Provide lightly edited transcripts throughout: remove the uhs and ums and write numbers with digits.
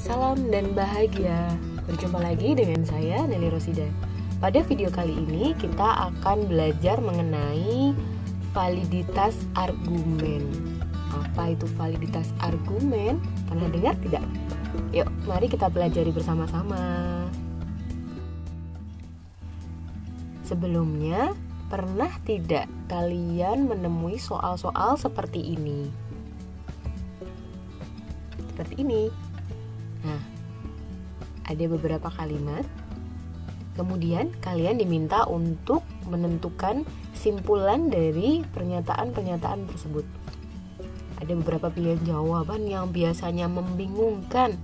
salam dan bahagia. Berjumpa lagi dengan saya, Nelly Rosida. Pada video kali ini kita akan belajar mengenai validitas argumen. Apa itu validitas argumen? Pernah dengar tidak? Yuk, mari kita pelajari bersama-sama. Sebelumnya, pernah tidak kalian menemui soal-soal seperti ini? Seperti ini. Nah, ada beberapa kalimat. Kemudian kalian diminta untuk menentukan kesimpulan dari pernyataan-pernyataan tersebut. Ada beberapa pilihan jawaban yang biasanya membingungkan.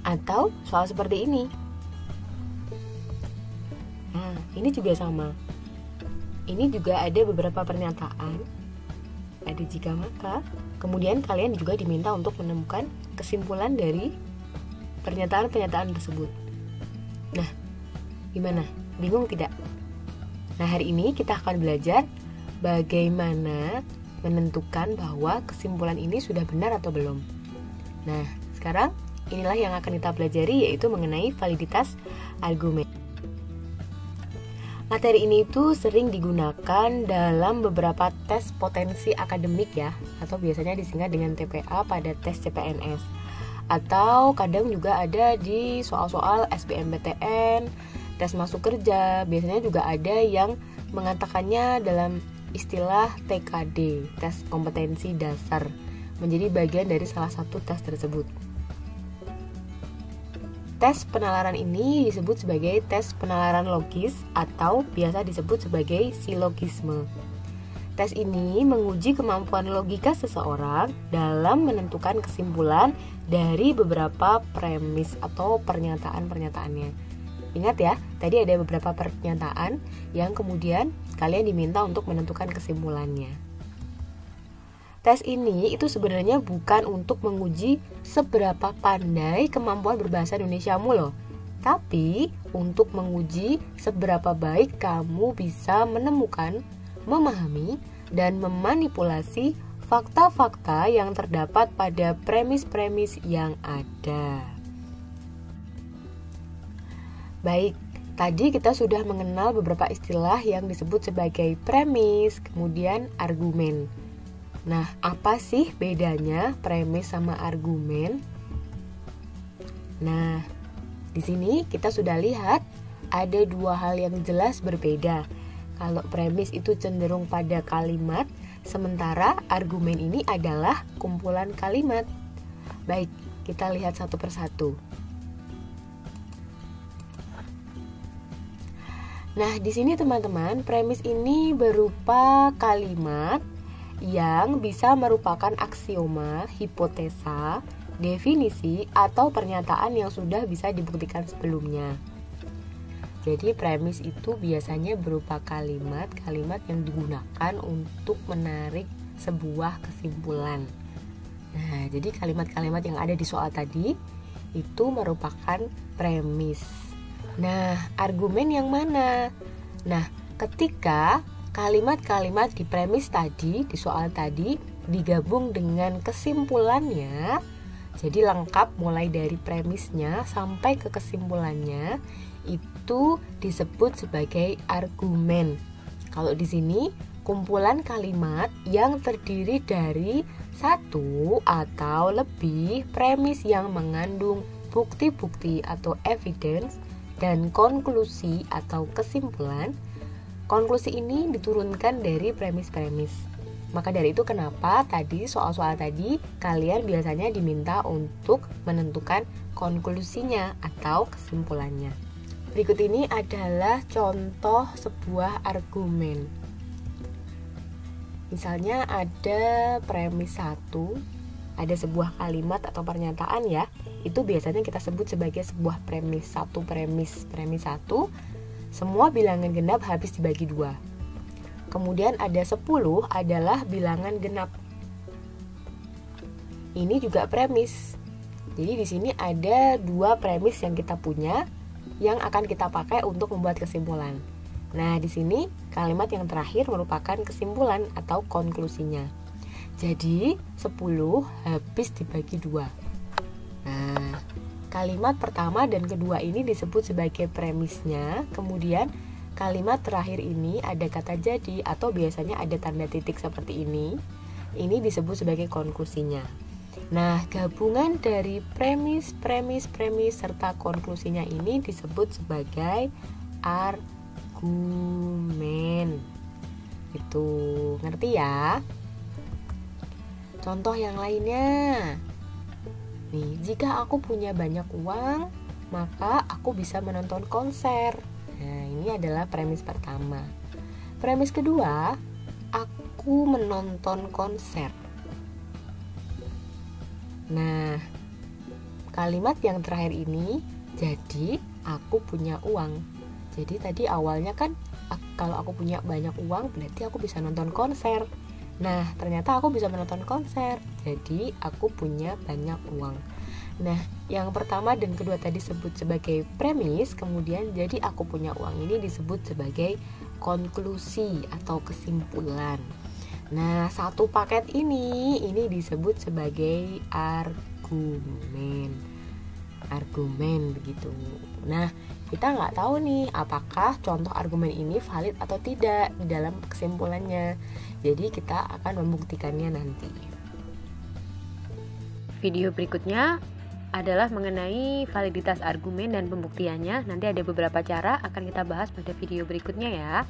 Atau soal seperti ini. Nah, ini juga sama. Ini juga ada beberapa pernyataan. Ada jika maka. Kemudian kalian juga diminta untuk menemukan kesimpulan dari pernyataan-pernyataan tersebut. Nah, gimana? Bingung tidak? Nah, hari ini kita akan belajar bagaimana menentukan bahwa kesimpulan ini sudah benar atau belum. Nah, sekarang inilah yang akan kita pelajari, yaitu mengenai validitas argumen. Materi ini itu sering digunakan dalam beberapa tes potensi akademik ya, atau biasanya disingkat dengan TPA pada tes CPNS. Atau kadang juga ada di soal-soal SBMPTN, tes masuk kerja. Biasanya juga ada yang mengatakannya dalam istilah TKD, tes kompetensi dasar, menjadi bagian dari salah satu tes tersebut. Tes penalaran ini disebut sebagai tes penalaran logis atau biasa disebut sebagai silogisme. Tes ini menguji kemampuan logika seseorang dalam menentukan kesimpulan dari beberapa premis atau pernyataan-pernyataannya. Ingat ya, tadi ada beberapa pernyataan yang kemudian kalian diminta untuk menentukan kesimpulannya. Tes ini itu sebenarnya bukan untuk menguji seberapa pandai kemampuan berbahasa Indonesiamu loh, tapi untuk menguji seberapa baik kamu bisa menemukan, memahami, dan memanipulasi fakta-fakta yang terdapat pada premis-premis yang ada. Baik, tadi kita sudah mengenal beberapa istilah yang disebut sebagai premis, kemudian argumen. Nah, apa sih bedanya premis sama argumen? Nah, di sini kita sudah lihat ada dua hal yang jelas berbeda. Kalau premis itu cenderung pada kalimat, sementara argumen ini adalah kumpulan kalimat. Baik, kita lihat satu persatu. Nah, di sini teman-teman, premis ini berupa kalimat yang bisa merupakan aksioma, hipotesa, definisi, atau pernyataan yang sudah bisa dibuktikan sebelumnya. Jadi premis itu biasanya berupa kalimat-kalimat yang digunakan untuk menarik sebuah kesimpulan. Nah, jadi kalimat-kalimat yang ada di soal tadi itu merupakan premis. Nah, argumen yang mana? Nah, ketika kalimat-kalimat di premis tadi, di soal tadi, digabung dengan kesimpulannya, jadi lengkap mulai dari premisnya sampai ke kesimpulannya, itu disebut sebagai argumen. Kalau di sini, kumpulan kalimat yang terdiri dari satu atau lebih premis yang mengandung bukti-bukti atau evidence dan konklusi atau kesimpulan. Konklusi ini diturunkan dari premis-premis. Maka dari itu kenapa tadi soal-soal tadi kalian biasanya diminta untuk menentukan konklusinya atau kesimpulannya. Berikut ini adalah contoh sebuah argumen. Misalnya ada premis 1, ada sebuah kalimat atau pernyataan ya. Itu biasanya kita sebut sebagai sebuah premis. Premis 1. Semua bilangan genap habis dibagi 2. Kemudian ada 10 adalah bilangan genap. Ini juga premis. Jadi di sini ada 2 premis yang kita punya yang akan kita pakai untuk membuat kesimpulan. Nah, di sini kalimat yang terakhir merupakan kesimpulan atau konklusinya. Jadi 10 habis dibagi 2. Nah, kalimat pertama dan kedua ini disebut sebagai premisnya. Kemudian kalimat terakhir ini ada kata jadi atau biasanya ada tanda titik seperti ini. Ini disebut sebagai konklusinya. Nah, gabungan dari premis, serta konklusinya ini disebut sebagai argumen. Itu, ngerti ya? Contoh yang lainnya. Nih, jika aku punya banyak uang, maka aku bisa menonton konser. Nah, ini adalah premis pertama. Premis kedua, aku menonton konser. Nah, kalimat yang terakhir ini, jadi aku punya uang. Jadi tadi awalnya kan kalau aku punya banyak uang berarti aku bisa nonton konser. Nah, ternyata aku bisa menonton konser. Jadi aku punya banyak uang. Nah, yang pertama dan kedua tadi disebut sebagai premis, kemudian jadi aku punya uang ini disebut sebagai konklusi atau kesimpulan. Nah, satu paket ini disebut sebagai argumen. Argumen begitu. Nah, kita nggak tahu nih apakah contoh argumen ini valid atau tidak di dalam kesimpulannya. Jadi kita akan membuktikannya nanti. Video berikutnya adalah mengenai validitas argumen dan pembuktiannya. Nanti ada beberapa cara akan kita bahas pada video berikutnya ya.